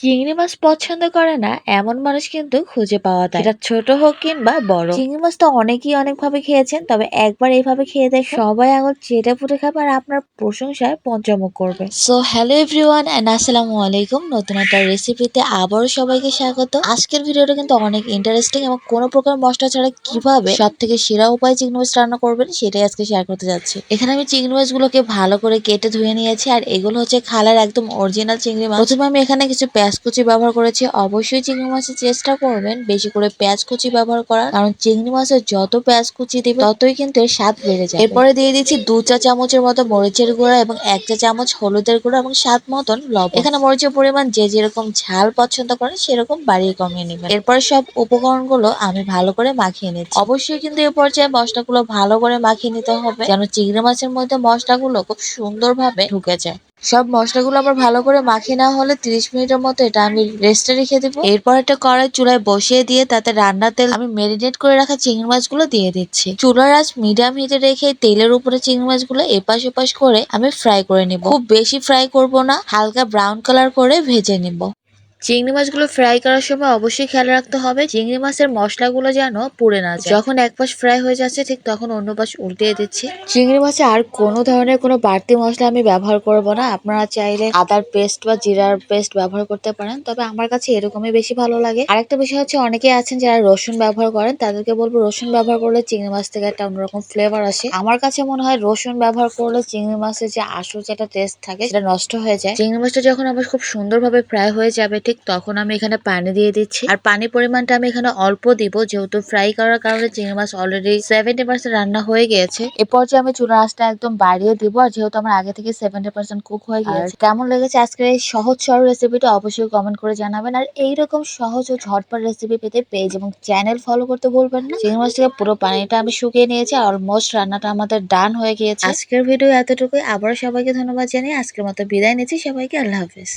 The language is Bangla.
চিংড়ি মাছ পছন্দ করে না এমন মানুষ কিন্তু খুঁজে পাওয়া যায়, সেটা ছোট হোক কিংবা বড়। চিংড়ি মাছ তো অনেকেই অনেকভাবে খেয়েছেন, তবে একবার এইভাবে খেয়ে দেখুন, সবাই আঙুল চেটে পুটে খাবে আর আপনার প্রশংসায় পঞ্চমুখ করবে। সো হ্যালো এভরিওয়ান এন্ড আসসালামু আলাইকুম। নতুন একটা রেসিপিতে আবারও সবাইকে স্বাগত। আজকের ভিডিওটা কিন্তু অনেক ইন্টারেস্টিং এবং কোনো প্রকার মশলা ছাড়া কিভাবে সব থেকে সেরা উপায় চিংড়ি মাছ রান্না করবেন সেটাই আজকে শেয়ার করতে যাচ্ছি। এখানে আমি চিংড়ি মাছগুলোকে ভালো করে কেটে ধুয়ে নিয়েছি, আর এগুলো হচ্ছে খালের একদম অরিজিনাল চিংড়ি মাছ। প্রথমে আমি এখানে কিছু পেঁয়াজ কুচি ব্যবহার করেছি। অবশ্যই চিংড়ি মাছের চেষ্টা করবেন বেশি করে পেঁয়াজ কুচি ব্যবহার করার, কারণ চিংড়ি মাছের যত পেঁয়াজ কুচি দিবে ততই কিন্তু এর স্বাদ বেড়ে যায়। এরপরে দিয়ে দিচ্ছি 2 চা চামচের মতো মরিচের গুঁড়া এবং 1 চা চামচ হলুদের গুঁড়া এবং স্বাদ মতন লবণ। এখানে মরিচের পরিমাণ যে যেরকম ঝাল পছন্দ করেন সেরকম বাড়িয়ে কমিয়ে নেবেন। এরপরে সব উপকরণগুলো আমি ভালো করে মাখিয়ে নিচ্ছি। অবশ্যই কিন্তু এই পর্যায়ে মশলাগুলো ভালো করে মাখিয়ে নিতে হবে, যেন চিংড়ি মাছের মধ্যে মশলাগুলো খুব সুন্দরভাবে ঢুকে যায়। সব মশলাগুলো আবার ভালো করে মাখিয়ে নেওয়া হলে 30 মিনিটের মতো এটা আমি রেস্টে রেখে দেবো। এরপর একটা কড়াই চুলায় বসিয়ে দিয়ে তাতে রান্নার তেল আমি মেরিনেট করে রাখা চিংড়ি মাছগুলো দিয়ে দিচ্ছি। চুলার আঁচ মিডিয়াম হিটে রেখে তেলের উপরে চিংড়ি মাছগুলো এপাশ ওপাশ করে আমি ফ্রাই করে নিব। খুব বেশি ফ্রাই করব না, হালকা ব্রাউন কালার করে ভেজে নিব। চিংড়ি মাছগুলো ফ্রাই করার সময় অবশ্যই খেয়াল রাখতে হবে চিংড়ি মাছের মশলাগুলো যেন পুড়ে না যায়। যখন এক পাশ ফ্রাই হয়ে যাচ্ছে ঠিক তখন অন্য পাশ উল্টিয়ে দিচ্ছি। চিংড়ি মাছে আর কোনো ধরনের কোনো বাড়তি মশলা আমি ব্যবহার করব না। আপনারা চাইলে আদার পেস্ট বা জিরার পেস্ট ব্যবহার করতে পারেন, তবে আমার কাছে এরকমই বেশি ভালো লাগে। আরেকটা বিষয় হচ্ছে, অনেকে আছেন যারা রসুন ব্যবহার করেন, তাদেরকে বলবো রসুন ব্যবহার করলে চিংড়ি মাছ থেকে একটা অন্যরকম ফ্লেভার আসে। আমার কাছে মনে হয় রসুন ব্যবহার করলে চিংড়ি মাছের যে আসল যেটা টেস্ট থাকে সেটা নষ্ট হয়ে যায়। চিংড়ি মাছটা যখন আমার খুব সুন্দরভাবে ফ্রাই হয়ে যাবে ঠিক তখন আমি এখানে পানি দিয়ে দিচ্ছি, আর পানির পরিমাণটা আমি এখানে অল্প দিব, যেহেতু ফ্রাই করার কারণে চিংড়ি মাছ অলরেডি 70% রান্না হয়ে গিয়েছে। এ পর্যায়ে আমি চুলার আঁচটা একদম বাড়িয়ে দিব, আর যেহেতু আমার আগে থেকে 70% কুক হয়ে গিয়েছে। কেমন লেগেছে আজকের এই সহজ সরল রেসিপিটা অবশ্যই কমেন্ট করে জানাবেন। আর এইরকম সহজ ও ঝটপট রেসিপি পেতে পেজ এবং চ্যানেল ফলো করতে ভুলবেন না। চিংড়ি মাছ থেকে পুরো পানিটা আমি শুকিয়ে নিয়েছি, অলমোস্ট রান্নাটা আমাদের ডান হয়ে গিয়েছে। আজকের ভিডিও এতটুকুই। আবারও সবাইকে ধন্যবাদ জানিয়ে আজকের মতো বিদায় নিচ্ছি। সবাইকে আল্লাহ হাফেজ।